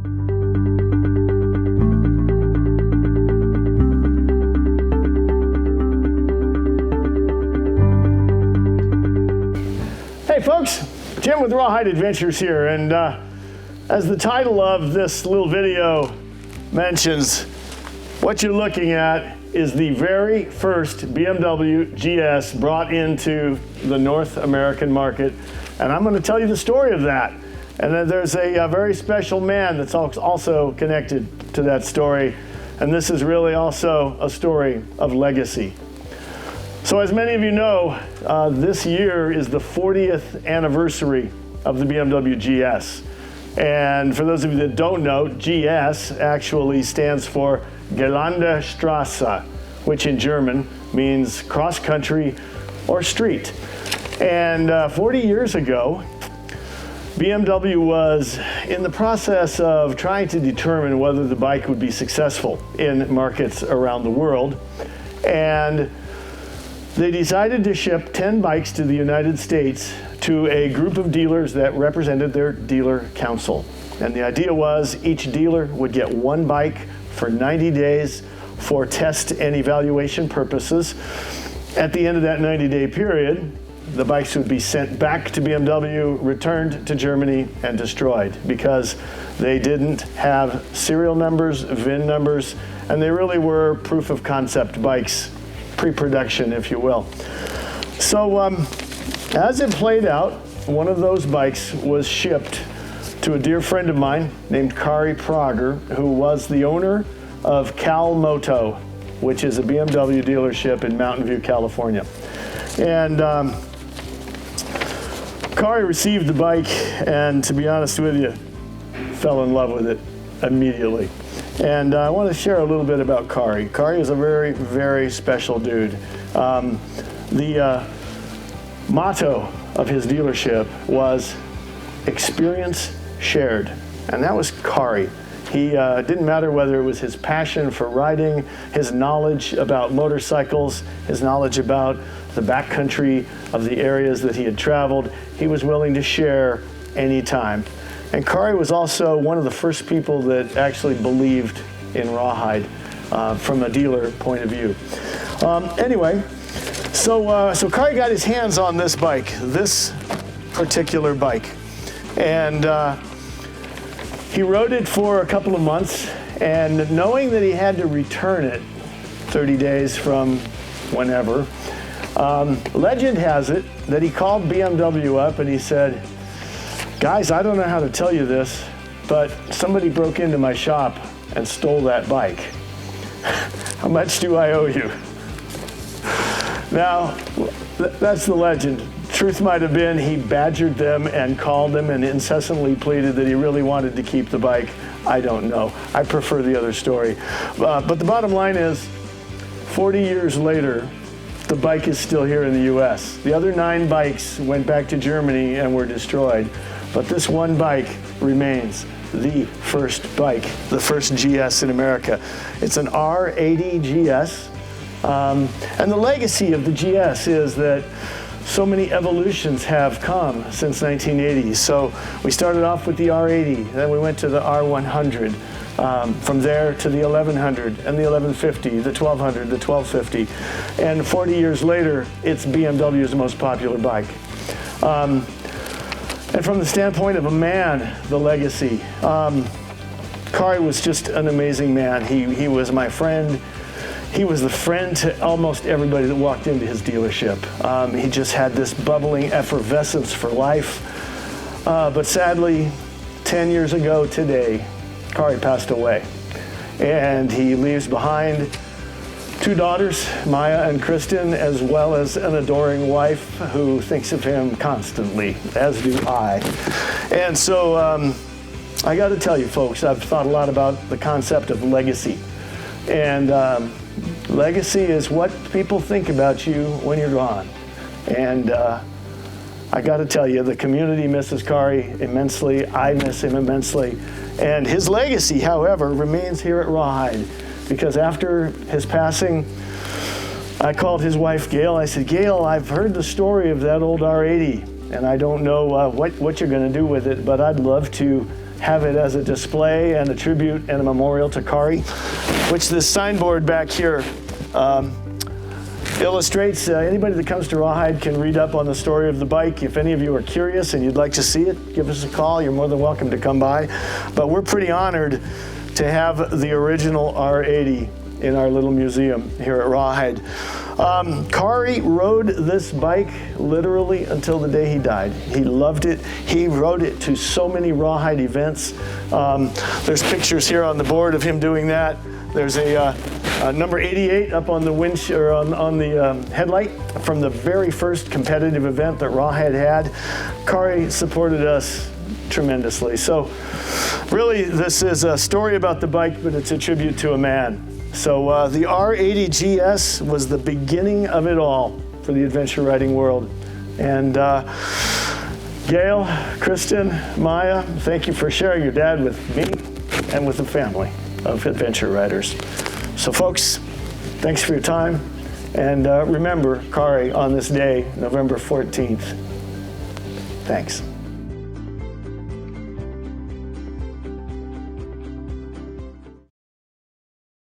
Hey folks, Jim with RawHyde Adventures here, and as the title of this little video mentions, what you're looking at is the very first BMW GS brought into the North American market, and I'm going to tell you the story of that. And then there's a very special man that's also connected to that story, and this is really also a story of legacy. So as many of you know, this year is the 40th anniversary of the BMW GS. And for those of you that don't know, GS actually stands for Geländestraße, which in German means cross country or street. And 40 years ago, BMW was in the process of trying to determine whether the bike would be successful in markets around the world. And they decided to ship 10 bikes to the United States to a group of dealers that represented their dealer council. And the idea was each dealer would get one bike for 90 days for test and evaluation purposes. At the end of that 90-day period, the bikes would be sent back to BMW, returned to Germany, and destroyed because they didn't have serial numbers, VIN numbers, and they really were proof of concept bikes, pre-production, if you will. So as it played out, one of those bikes was shipped to a dear friend of mine named Kari Prager, who was the owner of Cal Moto, which is a BMW dealership in Mountain View, California. And Kari received the bike, and to be honest with you, fell in love with it immediately. And I want to share a little bit about Kari. Kari is a very, very special dude. The motto of his dealership was experience shared, and that was Kari. He didn't matter whether it was his passion for riding, his knowledge about motorcycles, his knowledge about the backcountry of the areas that he had traveled. He was willing to share anytime. And Kari was also one of the first people that actually believed in RawHyde from a dealer point of view. Anyway, so Kari got his hands on this bike, this particular bike. And he rode it for a couple of months, and knowing that he had to return it 30 days from whenever, legend has it that he called BMW up and he said, "Guys, I don't know how to tell you this, but somebody broke into my shop and stole that bike. How much do I owe you?" Now, that's the legend. Truth might have been he badgered them and called them and incessantly pleaded that he really wanted to keep the bike. I don't know. I prefer the other story. But the bottom line is, 40 years later, the bike is still here in the US. The other 9 bikes went back to Germany and were destroyed. But this one bike remains the first bike, the first GS in America. It's an R80 GS. And the legacy of the GS is that so many evolutions have come since 1980. So we started off with the R80, then we went to the R100, from there to the 1100 and the 1150, the 1200, the 1250. And 40 years later, it's BMW's most popular bike. And from the standpoint of a man, the legacy, Kari was just an amazing man. He was my friend. He was the friend to almost everybody that walked into his dealership. He just had this bubbling effervescence for life. But sadly, 10 years ago today, Kari passed away. And he leaves behind 2 daughters, Maya and Kristen, as well as an adoring wife who thinks of him constantly, as do I. And so I got to tell you, folks, I've thought a lot about the concept of legacy. And legacy is what people think about you when you're gone. And I got to tell you, the community misses Kari immensely. I miss him immensely. And his legacy, however, remains here at RawHyde, because after his passing, I called his wife, Gail. I said, "Gail, I've heard the story of that old R80, and I don't know what you're going to do with it, but I'd love to have it as a display and a tribute and a memorial to Kari, which this signboard back here illustrates. Anybody that comes to RawHyde can read up on the story of the bike. If any of you are curious and you'd like to see it, give us a call. You're more than welcome to come by. But we're pretty honored to have the original R80 in our little museum here at RawHyde. Kari rode this bike literally until the day he died. He loved it. He rode it to so many RawHyde events. There's pictures here on the board of him doing that. There's a number 88 up on the windshield, or on the headlight from the very first competitive event that RawHyde had. Kari supported us tremendously. So really, this is a story about the bike, but it's a tribute to a man. So the R80 GS was the beginning of it all for the adventure riding world. And Gail, Kristen, Maya, thank you for sharing your dad with me and with the family of adventure riders. So folks, thanks for your time. And remember Kari on this day, November 14th. Thanks.